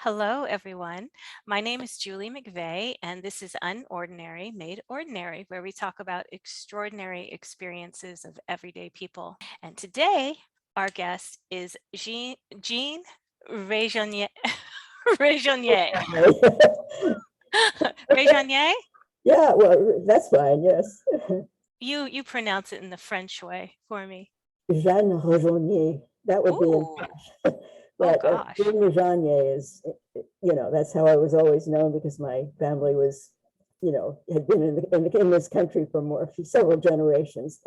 Hello, everyone. My name is Julie McVeigh, and this is Unordinary Made Ordinary, where we talk about extraordinary experiences of everyday people. And today, our guest is Jeanne Rejaunier. Rejaunier. Rejaunier? Yeah, well, that's fine, yes. You pronounce it in the French way for me. Jeanne Rejaunier, that would be in Ooh, French. oh But gosh. Jeanne Rejaunier is, that's how I was always known because my family was, had been in this country for several generations.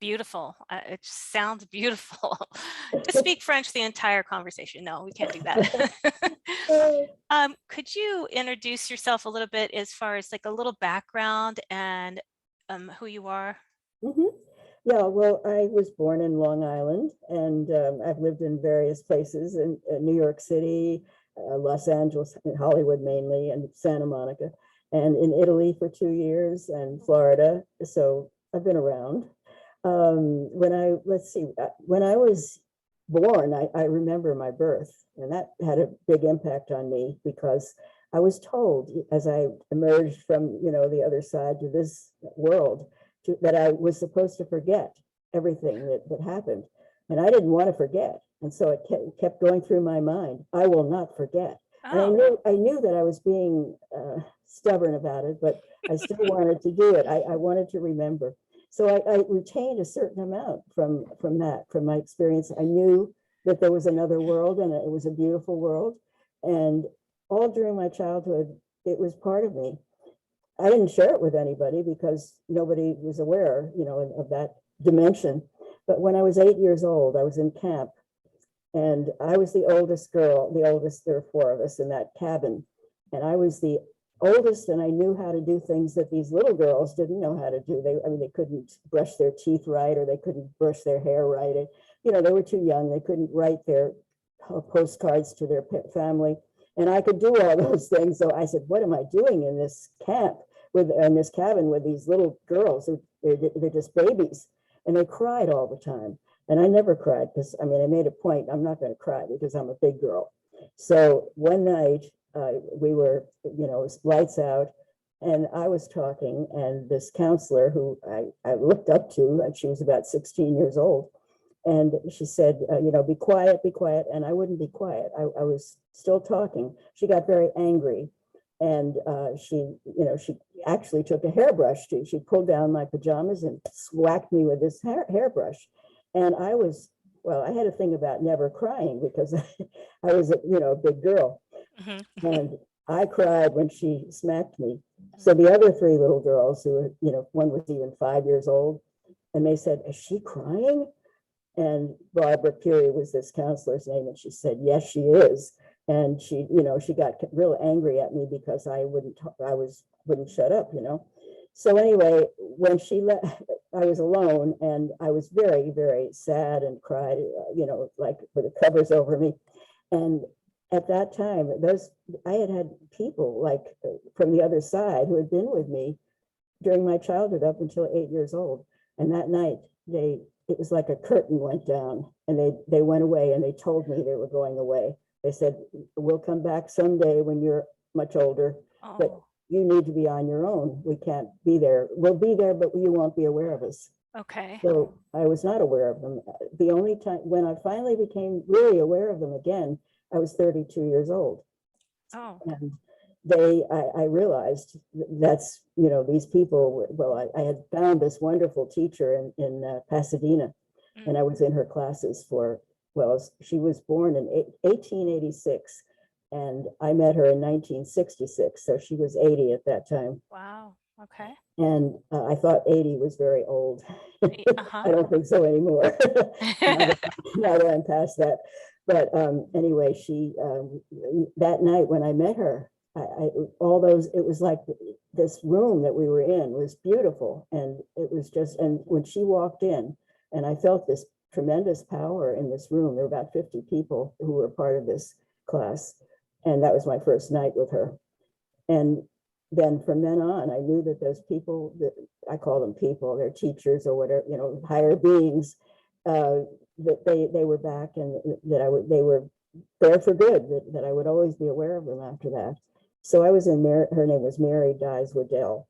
Beautiful. It just sounds beautiful. Just speak French the entire conversation. No, we can't do that. Could you introduce yourself a little bit as far as like a little background and who you are? Mhm. Yeah, well, I was born in Long Island, and I've lived in various places in New York City, Los Angeles, and Hollywood mainly, and Santa Monica, and in Italy for 2 years, and Florida. So I've been around. When I was born, I remember my birth, and that had a big impact on me because I was told as I emerged from, the other side to this world, that I was supposed to forget everything that happened. And I didn't want to forget. And so it kept going through my mind, I will not forget. And Oh, I knew that I was being stubborn about it, but I still wanted to do it. I wanted to remember. So I retained a certain amount from my experience. I knew that there was another world and it was a beautiful world. And all during my childhood, it was part of me. I didn't share it with anybody because nobody was aware, of that dimension. But when I was 8 years old, I was in camp, and I was the oldest girl, the oldest. There were four of us in that cabin, and I was the oldest, and I knew how to do things that these little girls didn't know how to do. They couldn't brush their teeth right, or they couldn't brush their hair right. They were too young. They couldn't write their postcards to their family. And I could do all those things. So I said, what am I doing in this in this cabin with these little girls? They're just babies. And they cried all the time. And I never cried because, I made a point, I'm not going to cry because I'm a big girl. So one night we were, it was lights out, and I was talking, and this counselor who I looked up to, and she was about 16 years old, and she said, be quiet, be quiet. And I wouldn't be quiet. I was still talking. She got very angry. And she actually took a hairbrush. She pulled down my pajamas and whacked me with this hairbrush. And I had a thing about never crying because I was, a big girl. mhm. And I cried when she smacked me. So the other three little girls who were, one was even 5 years old, and they said, is she crying? And Barbara Peary was this counselor's name, and she said, yes, she is. And she got real angry at me because I wouldn't shut up. So anyway, when she left, I was alone, and I was very, very sad and cried, like with the covers over me. And at that time, I had people like from the other side who had been with me during my childhood up until 8 years old. And that night, it was like a curtain went down, and they went away, and they told me they were going away. They said, we'll come back someday when you're much older, but Oh, you need to be on your own. We can't be there. We'll be there, but you won't be aware of us. okay. So I was not aware of them. The only time when I finally became really aware of them again, I was 32 years old. Oh, And I realized that's, these people, well, I had found this wonderful teacher in Pasadena, and I mm, was in her classes she was born in 1886, and I met her in 1966. So she was 80 at that time. wow. Okay. And I thought 80 was very old. Uh-huh. I don't think so anymore. now, that, now that I'm past that. But anyway, that night when I met her, it was like this room that we were in was beautiful. And it was and when she walked in, and I felt this tremendous power in this room. There were about 50 people who were part of this class. And that was my first night with her. And then from then on, I knew that those people, that I call them people, they're teachers or whatever, higher beings, that they were back, and that they were there for good, that I would always be aware of them after that. So I was in there, her name was Mary Dyes Waddell,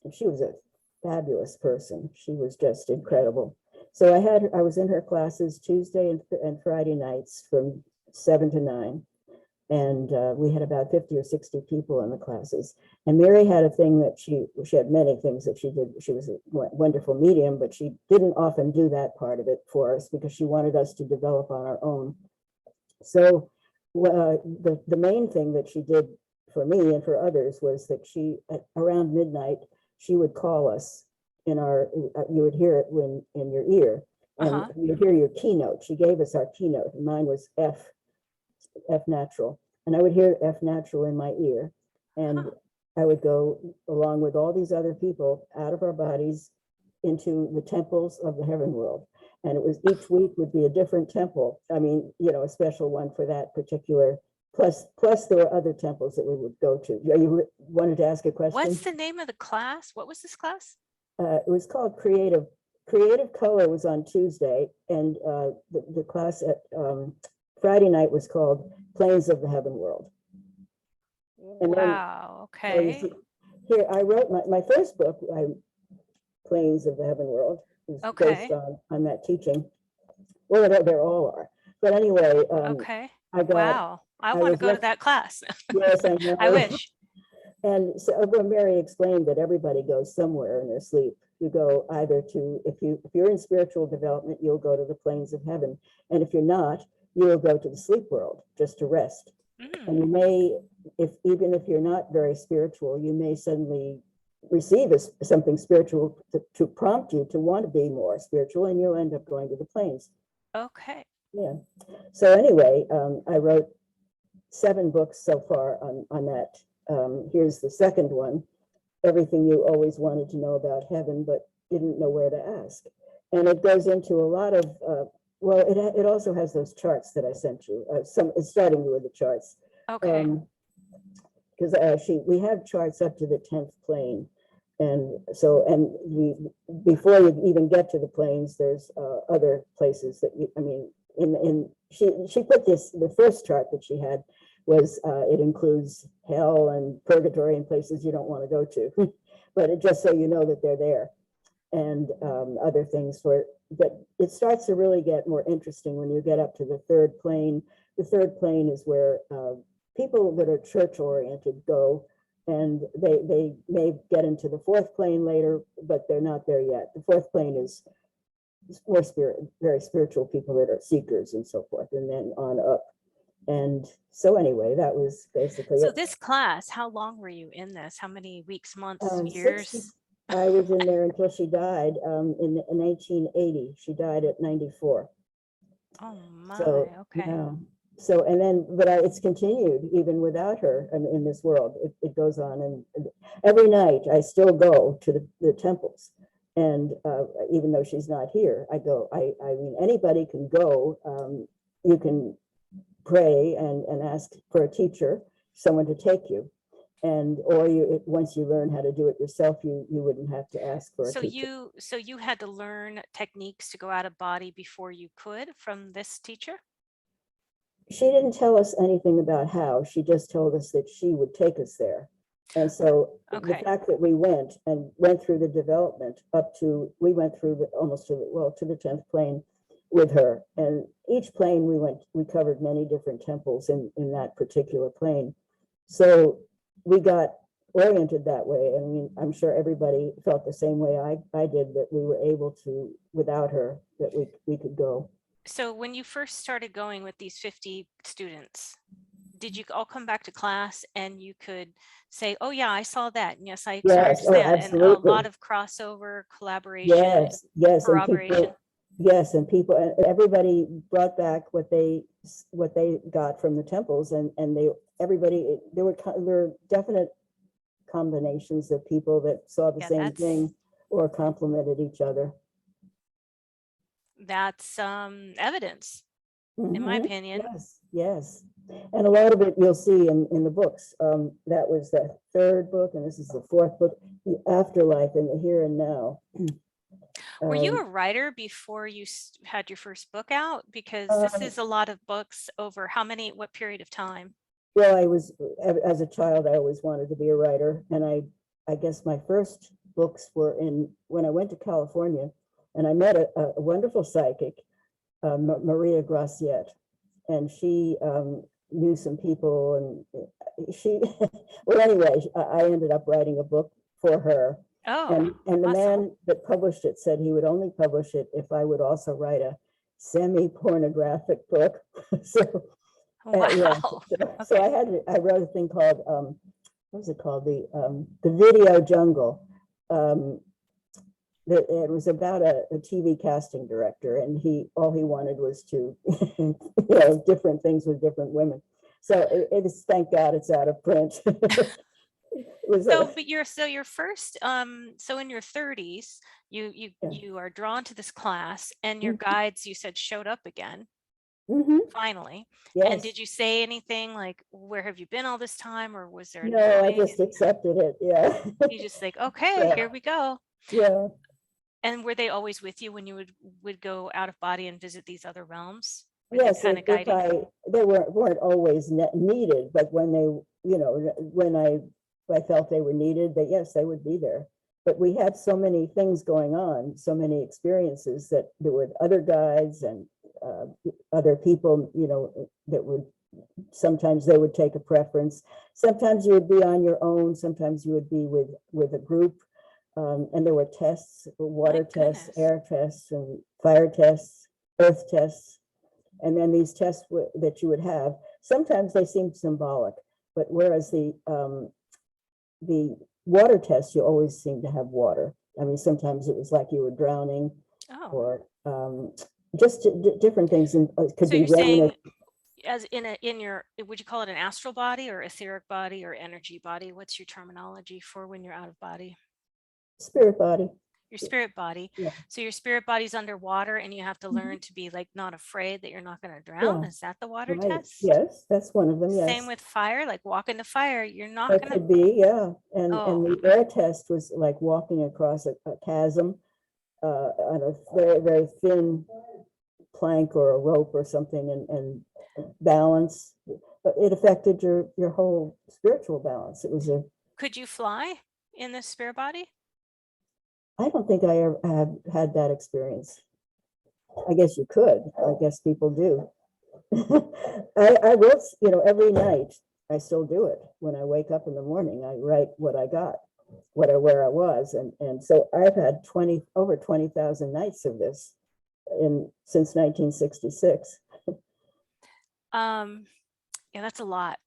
and she was a fabulous person. She was just incredible. So I was in her classes Tuesday and Friday nights from 7 to 9. And we had about 50 or 60 people in the classes. And Mary had a thing that she had many things that she did. She was a wonderful medium, but she didn't often do that part of it for us because she wanted us to develop on our own. So the main thing that she did for me and for others was that she, around midnight, she would call us in our, you would hear it in your ear, and you'd hear your keynote. She gave us our keynote, and mine was F natural. And I would hear F natural in my ear. And I would go along with all these other people out of our bodies into the temples of the heaven world. And it was each week would be a different temple. I mean, you know, a special one for that particular, plus there were other temples that we would go to. You wanted to ask a question? What's the name of the class? What was this class? It was called Creative Color was on Tuesday, and the class at Friday night was called Planes of the Heaven World. And wow, okay. Here, I wrote my first book, Planes of the Heaven World, is based on that teaching. Well, they all are. But anyway, okay. I want to go to that class. Yes, I know. I wish. And so Mary explained that everybody goes somewhere in their sleep. You go either to, if you're in spiritual development, you'll go to the planes of heaven. And if you're not, you will go to the sleep world just to rest. And you may, even if you're not very spiritual, you may suddenly receive something spiritual to prompt you to want to be more spiritual, and you'll end up going to the planes. Okay. Yeah. So anyway, I wrote 7 books so far on that. Here's the second one, Everything You Always Wanted to Know About Heaven, but didn't know where to ask. And it goes into a lot of, well, it also has those charts that I sent you. It's starting with the charts. Okay. Because we have charts up to the 10th plane. And so, before you even get to the planes, there's other places that I mean, she put the first chart that she had was, it includes hell and purgatory and places you don't want to go to, but just so you know that they're there, and other things but it starts to really get more interesting when you get up to the 3rd plane. The 3rd plane is where people that are church oriented go, and they may get into the 4th plane later, but they're not there yet. The 4th plane is more very spiritual people that are seekers and so forth, and then on up. And so anyway, that was basically so it. This class, how long were you in this? How many weeks, months, years? 60, I was in there until she died in 1980. She died at 94. Oh my, so, okay. Yeah. So, and then, but it's continued even without her in this world. It goes on, and every night I still go to the temples. And even though she's not here, I go. I mean, anybody can go. You can pray and ask for a teacher, someone to take you. And once you learn how to do it yourself, you wouldn't have to ask for a teacher. So you had to learn techniques to go out of body before you could from this teacher? She didn't tell us anything about how. She just told us that she would take us there. And so the fact that we went through the development we went through almost to the 10th plane with her. And each plane we covered many different temples in that particular plane. So we got oriented that way. And I mean, I'm sure everybody felt the same way I did, that we were able to, without her, that we could go. So when you first started going with these 50 students, did you all come back to class and you could say, oh yeah, I saw that, and yes, I experienced that, absolutely. And a lot of crossover, collaboration, corroboration? And everybody brought back what they got from the temples, and there were definite combinations of people that saw the same thing or complimented each other. That's evidence, in my opinion. Yes. And a lot of it you'll see in the books. That was the 3rd book, and this is the 4th book, The Afterlife and the Here and Now. Were you Um, a writer before you had your first book out? Because this um, is a lot of books over how many, what period of time? well, as a child, I always wanted to be a writer. And I guess my first books were when I went to California, and I met a wonderful psychic, Maria Graciette, and she knew some people, and she, well, anyway, I ended up writing a book for her. Oh, And the awesome. man that published it said he would only publish it if I would also write a semi-pornographic book. So yeah, Wow. so Okay. I wrote a thing called what was it called, the Video Jungle. Um, it was about a TV casting director, and all he wanted was to, different things with different women. So it is, thank God it's out of print. It was So, a, but your first, so in your 30s, you yeah. you are drawn to this class, and your Mhm. guides, you said, showed up again, Mhm. finally. And Yes. did you say anything like, where have you been all this time, or was there any No, I going? just accepted it. Yeah. You just like, okay, Yeah. here we go. Yeah. And were they always with you when you would go out of body and visit these other realms? Were they Yes, kind of guiding you? they weren't always needed, but when when I felt they were needed, that yes, they would be there. But we had so many things going on, so many experiences, that there were other guides and uh, other people, that would, sometimes they would take a preference. Sometimes you would be on your own. Sometimes you would be with a group. And there were tests, My water tests, goodness. air tests, and fire tests, earth tests. And then these tests that you would have, sometimes they seemed symbolic, but whereas the water tests, you always seem to have water. I mean, sometimes it was like you were drowning, Oh, or just different things, and it could so be you're rain or saying, as in your, would you call it an astral body or etheric body or energy body? What's your terminology for when you're out of body? spirit body. Your spirit body. Yeah. So your spirit body's underwater, and you have to Mhm. learn to be like not afraid that you're not going to drown. Yeah. Is that the water Right. test? Yes, that's one of them. Same Yes. with fire, like walk in the fire, you're not It going to. could be, yeah. And Oh, the air test was like walking across a chasm on a very, very thin plank or a rope or something, and balance. But it affected your whole spiritual balance. It was could you fly in the spirit body? I don't think I ever had that experience. I guess you could. I guess people do. I will, every night I still do it. When I wake up in the morning, I write what I got, where I was. And so I've had over 20,000 nights of this since 1966. Um, yeah, that's a lot.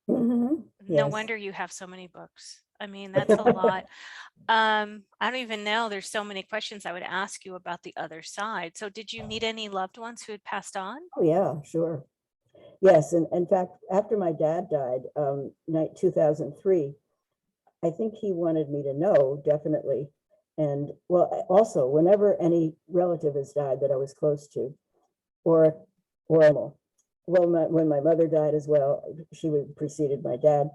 Mhm. No Yes. wonder you have so many books. I mean, that's a lot. I don't even know. There's so many questions I would ask you about the other side. So did you meet any loved ones who had passed on? Oh, yeah, sure. Yes. And in fact, after my dad died, 2003, I think he wanted me to know, definitely. And well, also, whenever any relative has died that I was close to, or animal. Well, when my mother died as well, she would preceded my dad.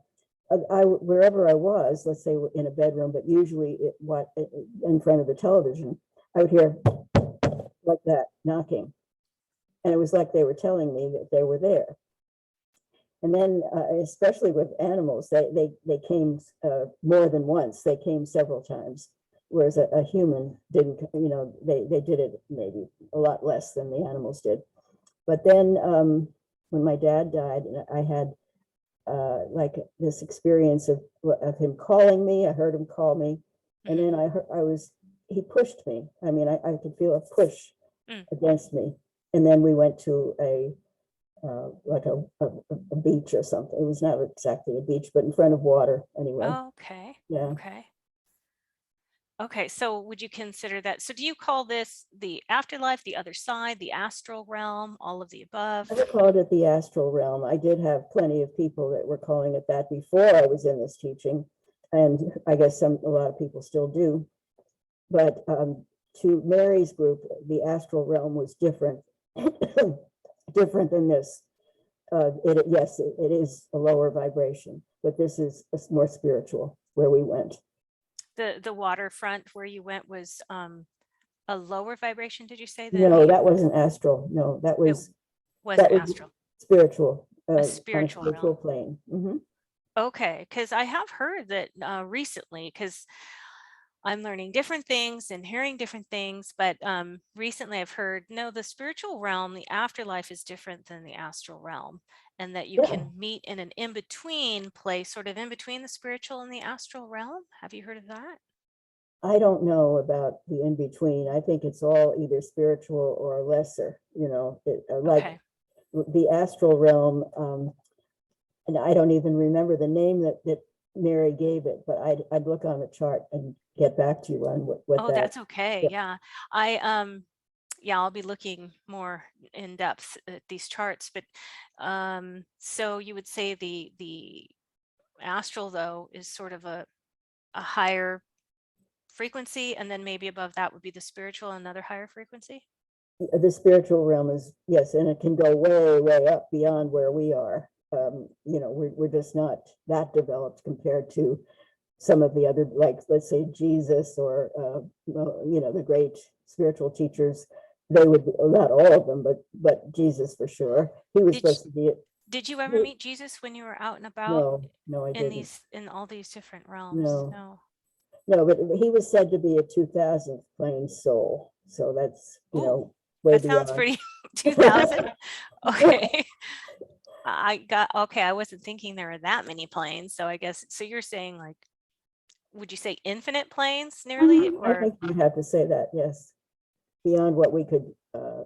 Wherever I was, let's say in a bedroom, but usually in front of the television, I would hear like that knocking, and it was like they were telling me that they were there. And then, especially with animals, they came more than once. They came several times, whereas a human didn't. They did it maybe a lot less than the animals did. But then, when my dad died, I had like this experience of him calling me. I heard him call me, and Mm-hmm. then he pushed me. I mean, I could feel a push Mm. against me. And then we went to like a beach or something. It was not exactly a beach, but in front of water anyway. Oh, okay. Yeah. Okay. Okay. So would you consider that? So do you call this the afterlife, the other side, the astral realm, all of the above? I called it the astral realm. I did have plenty of people that were calling it that before I was in this teaching, and I guess a lot of people still do. But to Mary's group, the astral realm was different, different than this. Yes, it is a lower vibration, but this is more spiritual where we went. The waterfront where you went was A lower vibration, did you say, than No, we, that wasn't astral. No, it that wasn't was astral, spiritual, a on a spiritual spiritual realm? plane. Mhm. Okay, because I have heard that recently, because I'm learning different things and hearing different things, but recently I've heard, no, the spiritual realm, the afterlife is different than the astral realm, and that you Yeah, can meet in an in-between place, sort of in between the spiritual and the astral realm. Have you heard of that? I don't know about the in between. I think it's all either spiritual or lesser. Like Okay. the astral realm. And I don't even remember the name that Mary gave it, but I'd look on the chart and get back to you on what Oh, that. that's okay. Yeah, Yeah. I yeah, I'll be looking more in depth at these charts, but so you would say the astral though is sort of a higher frequency, and then maybe above that would be the spiritual, another higher frequency. the spiritual realm is, yes, and it can go way, way up beyond where we are. We're just not that developed compared to some of the other, like, let's say Jesus, or the great spiritual teachers. They would, not all of them, but Jesus for sure. He was Did supposed to be. did you ever meet Jesus when you were out and about No, no, I didn't. in all these different realms? No, No. no, but he was said to be a 2000th plane soul. So that's, Ooh, way that sounds beyond. pretty 2000. Okay. I got okay. I wasn't thinking there were that many planes. So I guess so you're saying, like, would you say infinite planes nearly, I or think you'd have to say that, yes, beyond what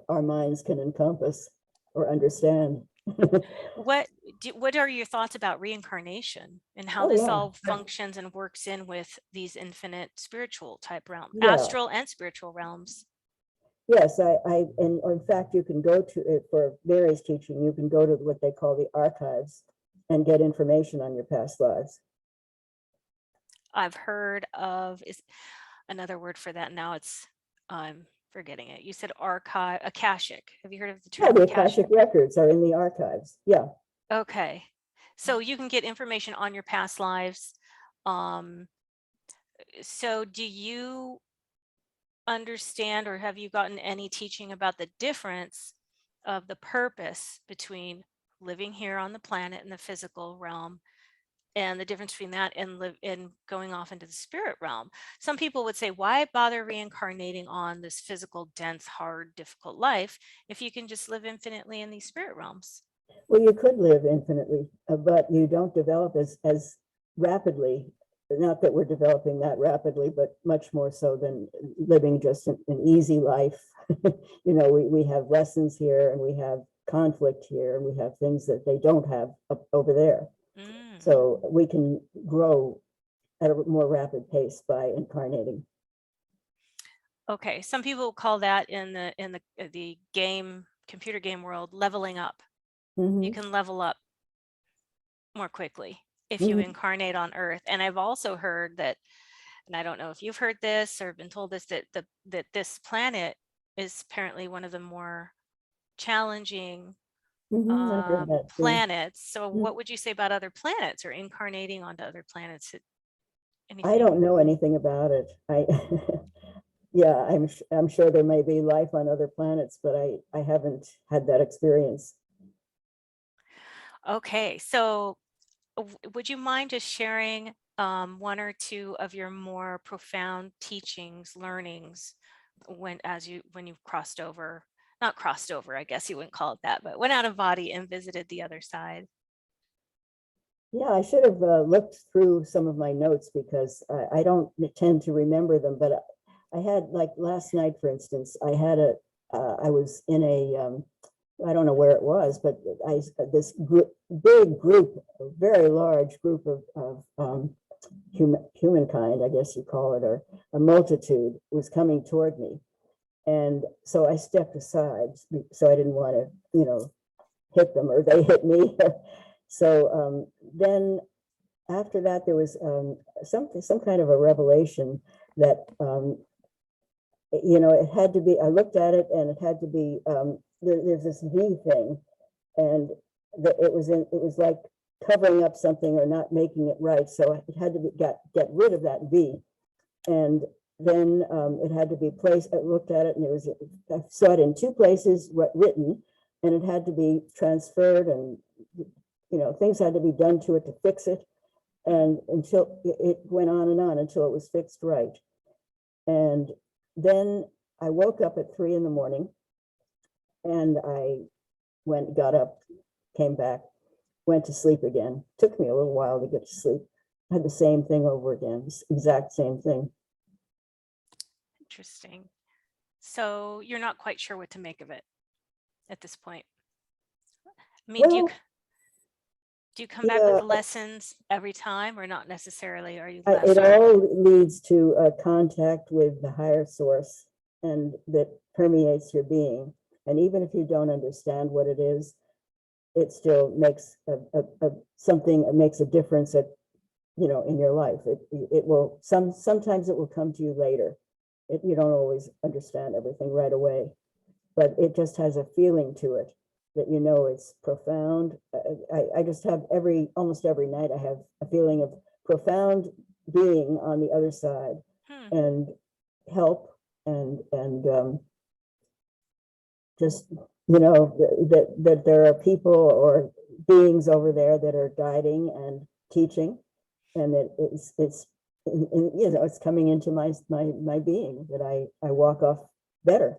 our minds can encompass or understand. what what are your thoughts about reincarnation and how Oh, this yeah. all functions and works in with these infinite spiritual type realm, Yeah. astral and spiritual realms? Yes, and in fact, you can go to it for Mary's teaching. You can go to what they call the archives and get information on your past lives. I've heard of is another word for that now. It's I'm forgetting it. You said archive, akashic. Have you heard of the Yeah, term the akashic? Akashic records are in the archives. Yeah. Okay. So you can get information on your past lives. Um, so do you understand, or have you gotten any teaching about the difference of the purpose between living here on the planet in the physical realm, and the difference between that and live and going off into the spirit realm? Some people would say, why bother reincarnating on this physical, dense, hard, difficult life if you can just live infinitely in these spirit realms? Well, you could live infinitely, but you don't develop as rapidly. Not that we're developing that rapidly, but much more so than living just an easy life. We have lessons here, and we have conflict here, and we have things that they don't have up over there. Mm. So we can grow at a more rapid pace by incarnating. Okay, some people call that in the game computer game world leveling up. You Mhm, can level up more quickly if you mhm. incarnate on Earth. And I've also heard that, and I don't know if you've heard this or been told this, that this planet is apparently one of the more challenging I heard that too. planets. So Mhm. what would you say about other planets or incarnating onto other planets? I Anything? don't know anything about it. Yeah, I'm sure there may be life on other planets, but I haven't had that experience. Okay, so would you mind just sharing one or two of your more profound teachings, learnings, when you've crossed over, not crossed over, I guess you wouldn't call it that, but went out of body and visited the other side? Yeah, I should have looked through some of my notes, because I don't tend to remember them. But I had, like, last night, for instance, I was in I don't know where it was, but this big group, a very large group of humankind, I guess you call it, or a multitude, was coming toward me. And so I stepped aside, so I didn't want to, hit them or they hit me. So then after that, there was some kind of a revelation that, it had to be, I looked at it, and it had to be, there's this V thing, and it was like covering up something or not making it right. So it had to get rid of that V. And then it had to be placed. I looked at it, and I saw it in two places written, and it had to be transferred, and things had to be done to it to fix it. And until it went on and on until it was fixed right. And then I woke up at 3 a.m, and I got up, came back, went to sleep again. Took me a little while to get to sleep. I had the same thing over again, exact same thing. Interesting. So you're not quite sure what to make of it at this point. I mean, Well, do you come back with lessons every time, or not necessarily? Are you it all leads to contact with the higher source, and that permeates your being. And even if you don't understand what it is, it still makes something. It makes a difference in your life. It will sometimes it will come to you later. You don't always understand everything right away, but it just has a feeling to it that it's profound. I just have almost every night I have a feeling of profound being on the other side, and help, and just that there are people or beings over there that are guiding and teaching, and that it's coming into my being, that I walk off better.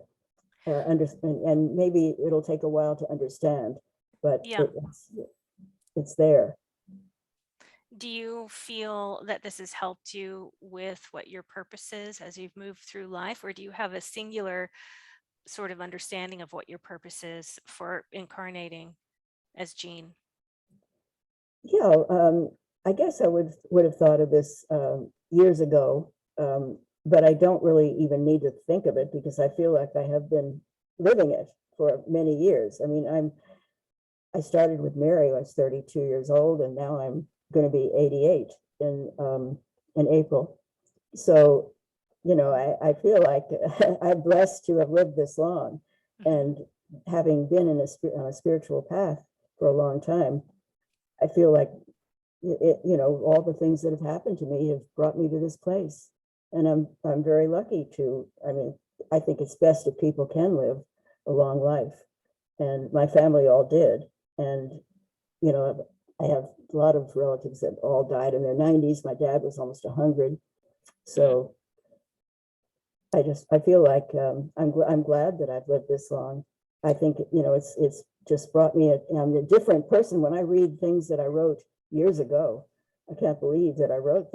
Understand, and maybe it'll take a while to understand, but it's there. Do you feel that this has helped you with what your purpose is as you've moved through life, or do you have a singular sort of understanding of what your purpose is for incarnating as Jeanne? Yeah, I guess I would have thought of this years ago, but I don't really even need to think of it, because I feel like I have been living it for many years. I mean, I started with Mary. I was 32 years old, and now I'm going to be 88 in April. So, I feel like I'm blessed to have lived this long, and having been on a spiritual path for a long time, I feel like all the things that have happened to me have brought me to this place, and I'm very lucky to. I mean, I think it's best if people can live a long life, and my family all did. And I have a lot of relatives that all died in their 90s. My dad was almost 100, so I feel like I'm glad that I've lived this long. I think it's just brought me I'm a different person when I read things that I wrote years ago. I can't believe that I wrote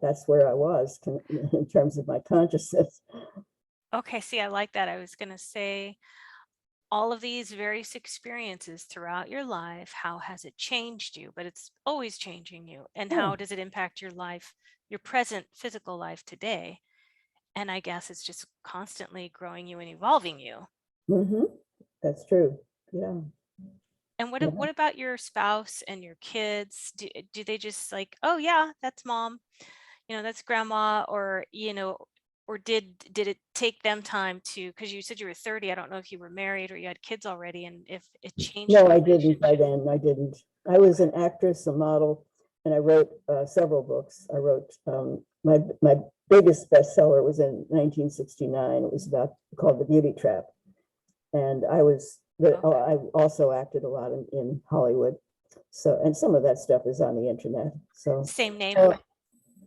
that's where I was in terms of my consciousness. Okay, see, I like that. I was going to say, all of these various experiences throughout your life, how has it changed you? But it's always changing you. And how does it impact your life, your present physical life today? And I guess it's just constantly growing you and evolving you. That's true. Yeah. And what about your spouse and your kids? Do they just like, oh yeah, that's mom, that's grandma, or or did it take them time to, because you said you were 30, I don't know if you were married or you had kids already, and if it changed No, the I didn't by relationship? then. I didn't. I was an actress, a model, and I wrote several books. I wrote my biggest bestseller was in 1969. It was called The Beauty Trap, and I also acted a lot in Hollywood. So, and some of that stuff is on the internet. So, Same name?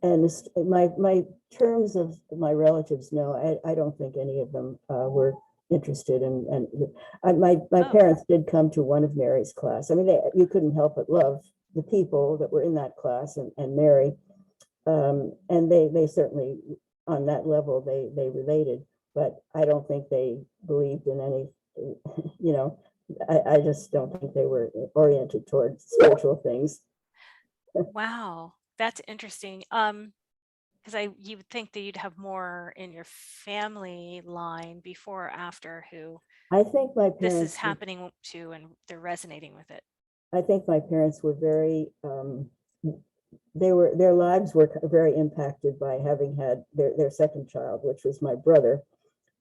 and my terms of my relatives, no, I don't think any of them were interested in. And my parents did come to one of Mary's class. I mean, you couldn't help but love the people that were in that class, and Mary, and they certainly, on that level, they related, but I don't think they believed in any. I just don't think they were oriented towards spiritual things. Wow, that's interesting. Because you would think that you'd have more in your family line before or after who I think my this is parents. happening to, and they're resonating with it. I think my parents were very. Their lives were very impacted by having had their second child, which was my brother,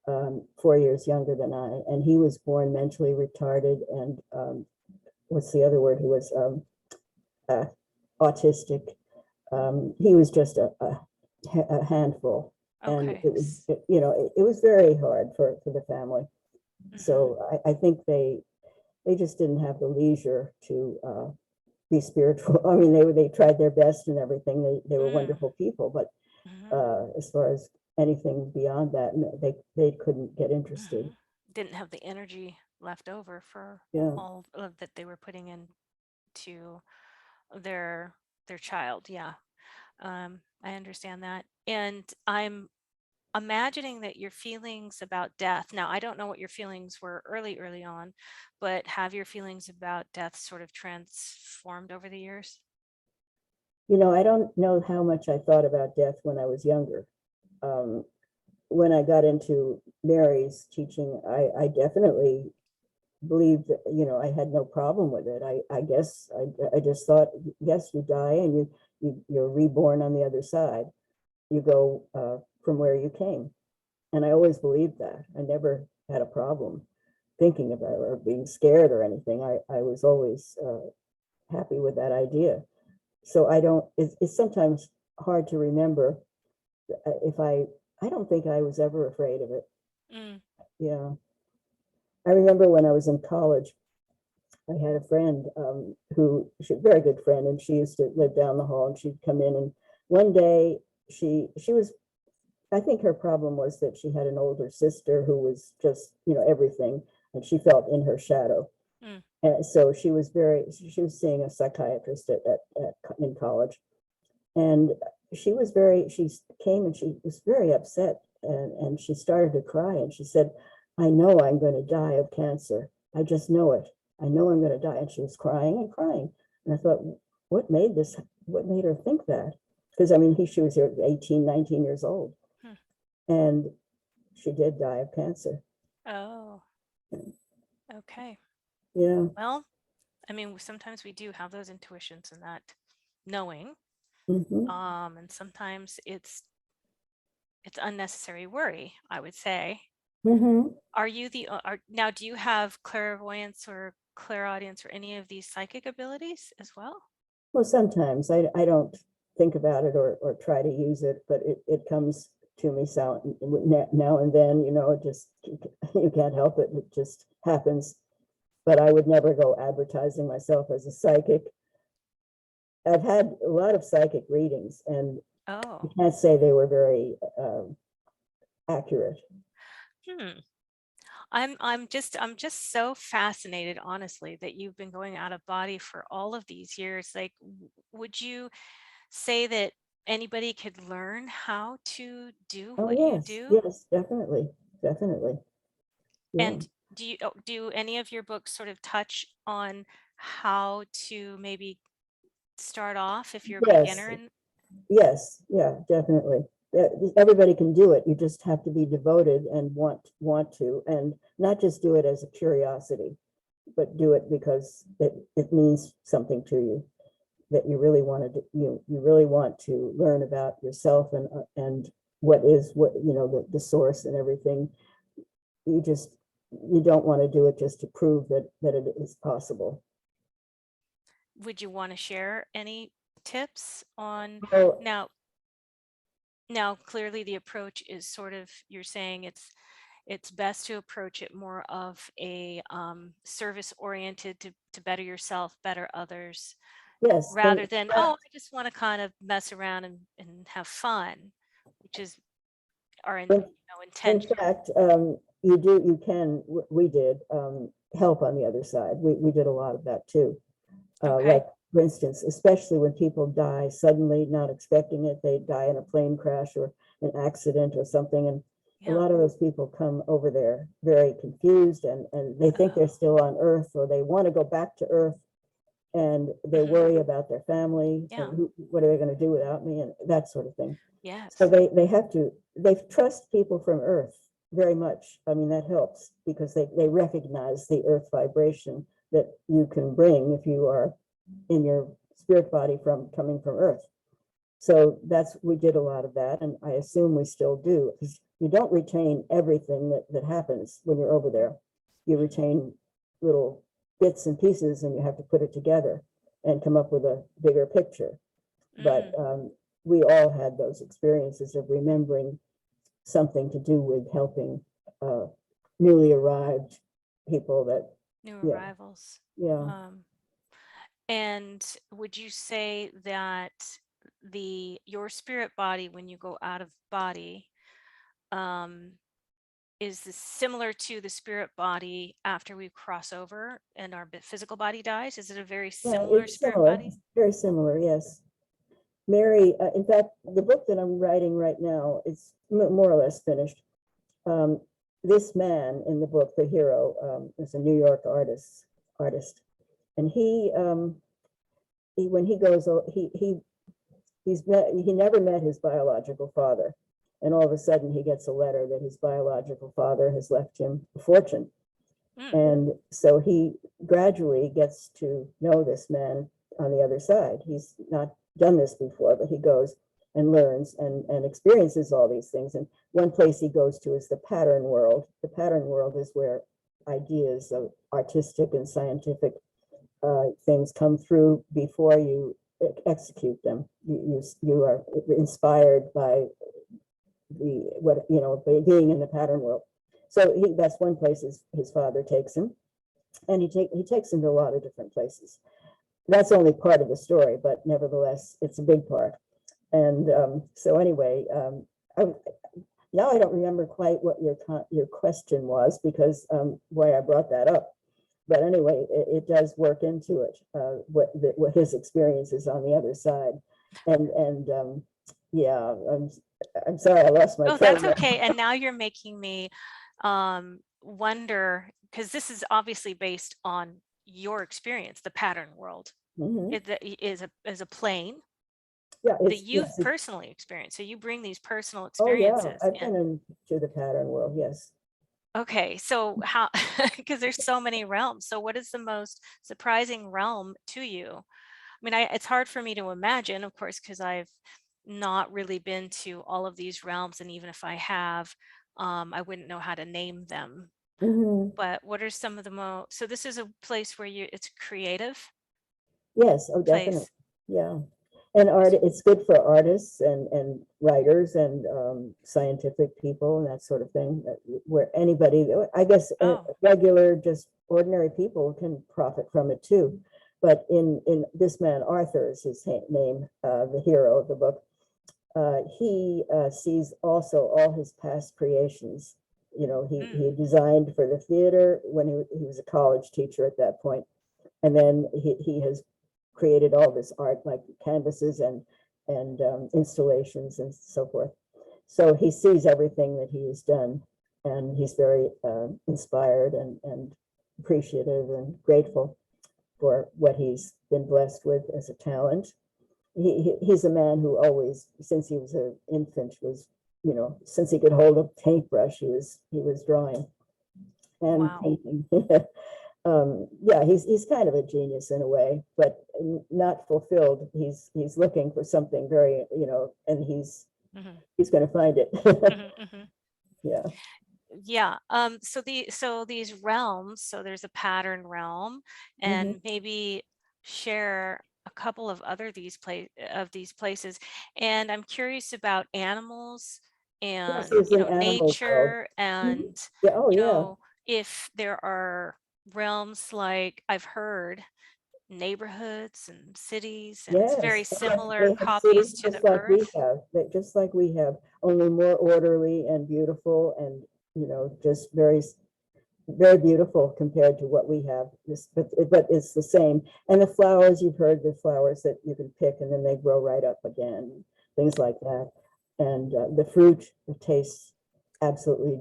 4 years younger than I, and he was born mentally retarded, and what's the other word? He was autistic. He was just a handful. And Okay. it was very hard for the family. Mhm. So I think they just didn't have the leisure to be spiritual. I mean, they tried their best and everything. They were Mm. wonderful people, but Mhm. as far as anything beyond that, no, they couldn't get interested. Mhm. Didn't have the energy left over for Yeah. all of that they were putting into their child. Yeah. I understand that. And I'm imagining that your feelings about death, now I don't know what your feelings were early on, but have your feelings about death sort of transformed over the years? I don't know how much I thought about death when I was younger. Um, when I got into Mary's teaching, I definitely believed that, I had no problem with it. I guess I just thought, yes, you die and you're reborn on the other side. You go from where you came. And I always believed that. I never had a problem thinking about it or being scared or anything. I was always happy with that idea. So I don't, it's sometimes hard to remember if I don't think I was ever afraid of it. Mm. Yeah. I remember when I was in college, I had a friend she a very good friend, and she used to live down the hall, and she'd come in, and one day she was, I think her problem was that she had an older sister who was just, everything, and she felt in her shadow. Mm. And so she was seeing a psychiatrist in college, and she came and she was very upset, and she started to cry, and she said, I know I'm going to die of cancer. I just know it. I know I'm going to die. And she was crying and crying. And I thought, what made her think that? Because I mean, she was 18, 19 years old. Hmm. And she did die of cancer. Oh, okay. Yeah. Well, I mean, sometimes we do have those intuitions and that knowing, Hmm. and sometimes it's unnecessary worry, I would say. Hmm. Are you now, do you have clairvoyance or clairaudience or any of these psychic abilities as well? Well, sometimes I don't think about it or try to use it, but it comes to me now and then, it just, you can't help it. It just happens. But I would never go advertising myself as a psychic. I've had a lot of psychic readings, and I Oh, can't say they were very accurate. hmm. I'm just so fascinated, honestly, that you've been going out of body for all of these years. Like, would you say that anybody could learn how to do Oh, what you yes, do? yes, definitely, definitely. Yeah. And do any of your books sort of touch on how to maybe start off if you're a Yes, beginner in? yes, yeah, definitely. Everybody can do it. You just have to be devoted and want to, and not just do it as a curiosity, but do it because it means something to you, that you really want to do, you really want to learn about yourself and what the source and everything. You just you don't want to do it just to prove that it is possible. Would you want to share any tips on Well, now? Now, clearly the approach is sort of, you're saying it's best to approach it more of a service oriented to better yourself, better others, yes, and rather than, oh, I just want to kind of mess around and have fun, which is our in, in intent. fact, we did help on the other side. We did a lot of that too. Okay. Like, for instance, especially when people die suddenly, not expecting it, they die in a plane crash or an accident or something. And a Yeah. lot of those people come over there very confused, and they think they're Oh. still on Earth, or they want to go back to Earth, and they Mhm. worry about their family and Yeah. what are they going to do without me, and that sort of thing. So Yes. they trust people from Earth very much. I mean, that helps because they recognize the Earth vibration that you can bring if you are in your spirit body from coming from Earth. So we did a lot of that, and I assume we still do, because you don't retain everything that happens when you're over there. You retain little bits and pieces, and you have to put it together and come up with a bigger picture. But Mm. we all had those experiences of remembering something to do with helping newly arrived people that, New yeah, arrivals. yeah. And would you say that your spirit body, when you go out of body, is this similar to the spirit body after we cross over and our physical body dies? Is it a very Yeah, similar it's spirit similar, body? very similar, yes. Mary, in fact, the book that I'm writing right now is more or less finished. This man in the book, the hero, is a New York artist, and when he goes, he never met his biological father, and all of a sudden he gets a letter that his biological father has left him a fortune. And so he gradually gets to know this man on the other side. He's not done this before, but he goes and learns and experiences all these things. And one place he goes to is the pattern world. The pattern world is where ideas of artistic and scientific things come through before you execute them. You are inspired by being in the pattern world. So that's one place his father takes him, and he takes him to a lot of different places. That's only part of the story, but nevertheless, it's a big part. And so anyway, now I don't remember quite what your question was, because why I brought that up. But anyway, it does work into it, what his experience is on the other side. And yeah, I'm sorry I lost my Oh, train. that's okay. And now you're making me wonder, because this is obviously based on your experience, the pattern world. Mhm. It is a plane Yeah, that you've personally experienced. So you bring these personal oh yeah, experiences I've in. been into the pattern world, yes. Okay, so how, because there's so many realms. So what is the most surprising realm to you? I mean, it's hard for me to imagine, of course, because I've not really been to all of these realms. And even if I have, I wouldn't know how to name them. Mhm. But what are some of the most, so this is a place where it's a creative Yes, oh, definitely, place. yeah. And it's good for artists and writers and scientific people and that sort of thing, where anybody, I guess, Oh, regular, just ordinary people can profit from it too. But in this man, Arthur is his name, the hero of the book. He sees also all his past creations. You know, he designed for the theater when he was a college teacher at that point. And then he has created all this art, like canvases and installations and so forth. So he sees everything that he has done, and he's very inspired and appreciative and grateful for what he's been blessed with as a talent. He's a man who always, since he was an infant, was, since he could hold a paintbrush, he was drawing and wow. painting. Yeah, he's kind of a genius in a way, but not fulfilled. He's looking for something very, and he's going to find it. Yeah. Yeah. So these realms, so there's a pattern realm, Mhm. and maybe share a couple of these places. And I'm curious about animals Yes, and, there's an animal world. nature, Mhm. and, Yeah. Oh, yeah. if there are realms, like I've heard neighborhoods and cities, and it's very Yes, similar they have cities copies to the just like we earth. have, just like we have, only more orderly and beautiful, and just very beautiful compared to what we have. But it's the same. And the flowers, you've heard the flowers that you can pick and then they grow right up again, things like that. And the fruit, it tastes absolutely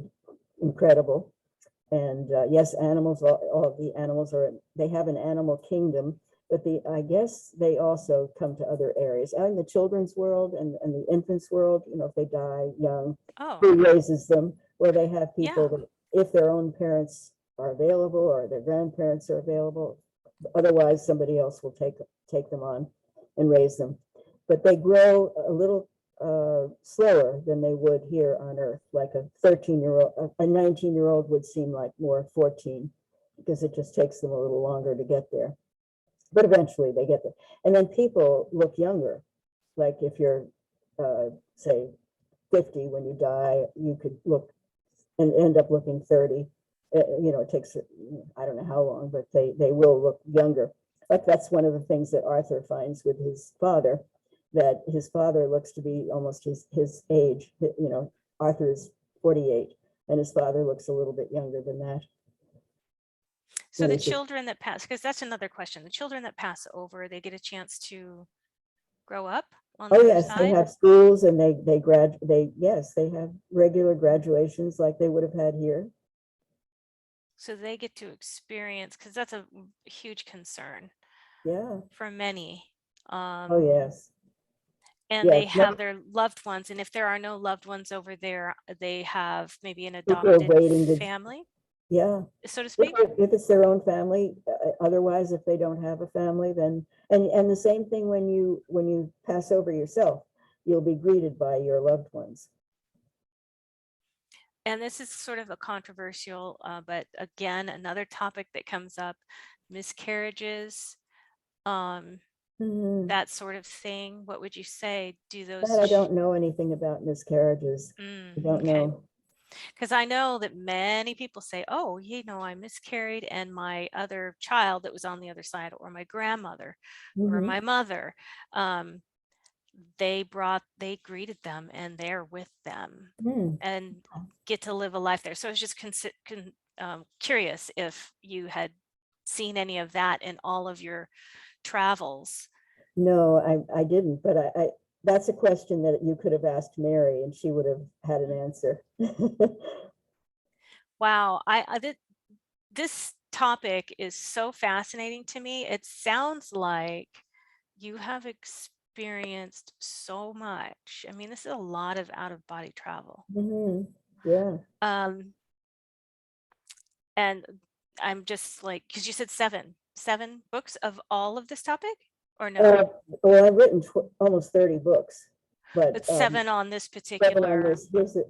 incredible. And yes, animals, all the animals they have an animal kingdom, but I guess they also come to other areas. And in the children's world and the infants world, if they die young, Oh, who raises them? Where they have yeah. people that, if their own parents are available or their grandparents are available, otherwise somebody else will take them on and raise them. But they grow a little slower than they would here on Earth. Like a 13-year-old, a 19-year-old would seem like more 14, because it just takes them a little longer to get there. But eventually they get there. And then people look younger. Like if you're, say, 50 when you die, you could look and end up looking 30. It takes, I don't know how long, but they will look younger. But that's one of the things that Arthur finds with his father, that his father looks to be almost his age. Arthur is 48, and his father looks a little bit younger than that. So the children that pass, because that's another question, the children that pass over, they get a chance to grow up on the other side? They have schools, and they have regular graduations like they would have had here. So they get to experience, because that's a huge concern. Yeah. For many. Oh, yes. And they have their loved ones, and if there are no loved ones over there, they have maybe an adopted family. Yeah, so to speak. If it's their own family. Otherwise, if they don't have a family, then and the same thing when you pass over yourself, you'll be greeted by your loved ones. And this is sort of a controversial, but again, another topic that comes up: miscarriages, that sort of thing. What would you say? Do those? I don't know anything about miscarriages. I don't know. Because I know that many people say, oh, I miscarried, and my other child that was on the other side, or my grandmother, or my mother, they greeted them, and they're with them and get to live a life there. So I was just curious if you had seen any of that in all of your travels. No, I didn't, but I that's a question that you could have asked Mary, and she would have had an answer. Wow, this topic is so fascinating to me. It sounds like you have experienced so much. I mean, this is a lot of out-of-body travel. Yeah. And I'm just like, because you said seven books of all of this topic, or no? Well, I've written almost 30 books, but 7 on this particular. This is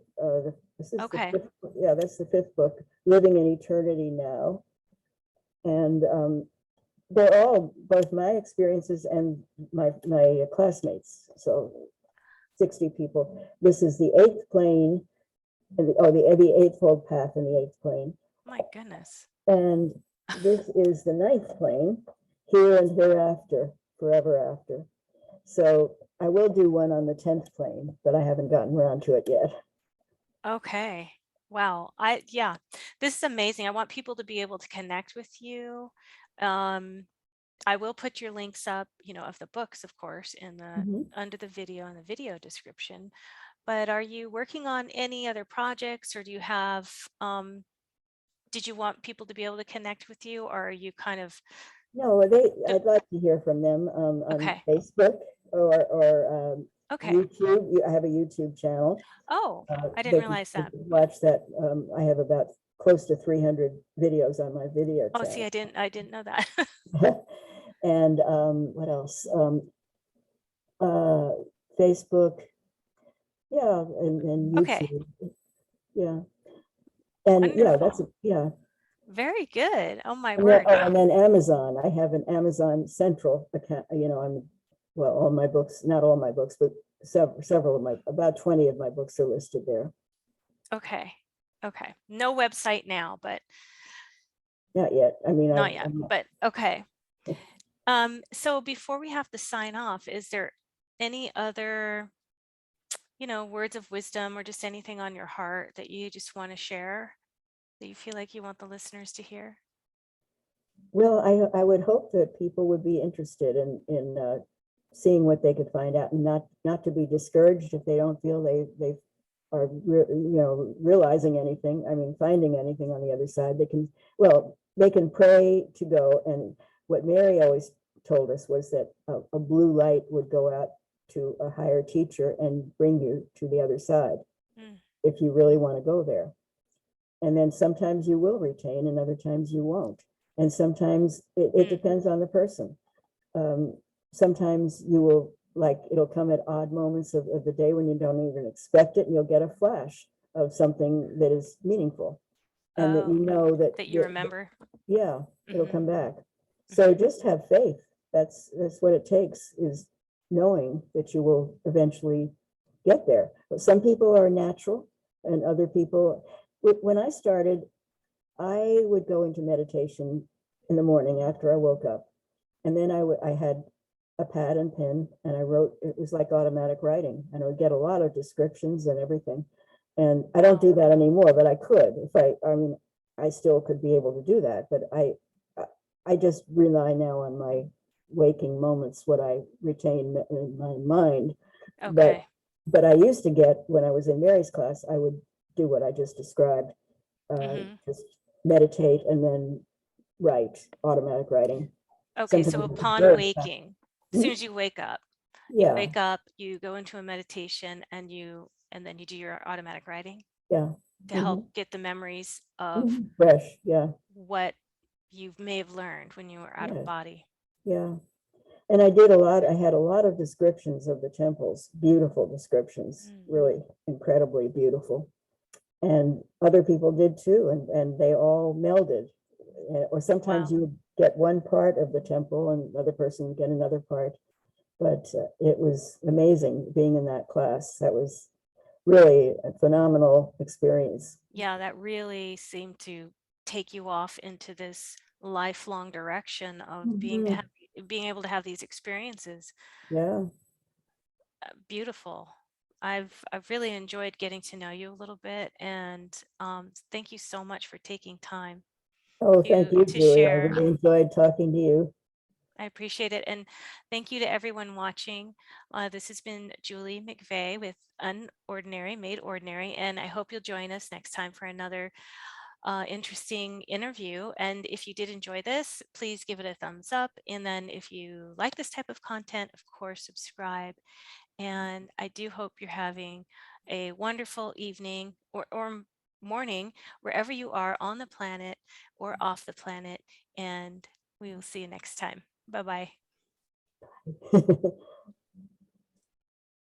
okay. That's the 5th book, Living in Eternity Now. And they're all both my experiences and my classmates. So 60 people. This is the 8th plane, and the eightfold path in the 8th plane. My goodness. And this is the 9th plane, Here and Hereafter, Forever After. So I will do one on the 10th plane, but I haven't gotten around to it yet. Okay. Wow. This is amazing. I want people to be able to connect with you. I will put your links up, of the books, of course, in the under the video in the video description. But are you working on any other projects, or do you have did you want people to be able to connect with you, or are you kind of? No, I'd like to hear from them on Facebook or YouTube. I have a YouTube channel. Oh, I didn't realize that. Watch that. I have about close to 300 videos on my video channel. Oh, see, I didn't know that. And what else? Facebook. Yeah, and YouTube. Yeah. And wonderful. Very good. Oh my word. And then Amazon. I have an Amazon Central account. All my books, not all my books, but several of about 20 of my books are listed there. Okay. No website now, but not yet. I mean, not yet, but okay. So before we have to sign off, is there any other, words of wisdom, or just anything on your heart that you just want to share, that you feel like you want the listeners to hear? Well, I would hope that people would be interested in seeing what they could find out, and not to be discouraged if they don't feel they are realizing anything. I mean, finding anything on the other side. They can pray to go. And what Mary always told us was that a blue light would go out to a higher teacher and bring you to the other side, if you really want to go there. And then sometimes you will retain, and other times you won't. And sometimes it depends on the person. Sometimes you will, it'll come at odd moments of the day when you don't even expect it, and you'll get a flash of something that is meaningful, and that you remember. It'll come back. So just have faith. That's what it takes, is knowing that you will eventually get there. But some people are natural and other people, when I started, I would go into meditation in the morning after I woke up. And then I had a pad and pen and I wrote, it was like automatic writing, and I would get a lot of descriptions and everything. And I don't do that anymore, but I could, if I mean, I still could be able to do that, but I just rely now on my waking moments, what I retain in my mind. But Okay. I used to get, when I was in Mary's class, I would do what I just described, Hmm. just meditate and then write, automatic writing. Okay. So Sometimes upon very waking, as soon fast. as you Yeah, wake up, you go into a meditation and then you do your automatic writing yeah. to help Mhm, get the memories of mhm. Fresh, yeah, what you may have learned when you were out of yeah, body. yeah. And I did a lot, I had a lot of descriptions of the temples, beautiful descriptions, Mm. really incredibly beautiful. And other people did too, and they all melded. Or sometimes Wow. you would get one part of the temple and the other person would get another part. But it was amazing being in that class. That was really a phenomenal experience. Yeah, that really seemed to take you off into this lifelong direction of Mhm. being able to have these experiences. Yeah. Beautiful. I've really enjoyed getting to know you a little bit, and thank you so much for taking time Oh, thank you, to Julie. I share. really enjoyed talking to you. I appreciate it, and thank you to everyone watching. This has been Julie McVeigh with Unordinary Made Ordinary, and I hope you'll join us next time for another interesting interview. And if you did enjoy this, please give it a thumbs up. And then if you like this type of content, of course, subscribe. And I do hope you're having a wonderful evening or morning wherever you are on the planet or off the planet. And we will see you next time. Bye bye.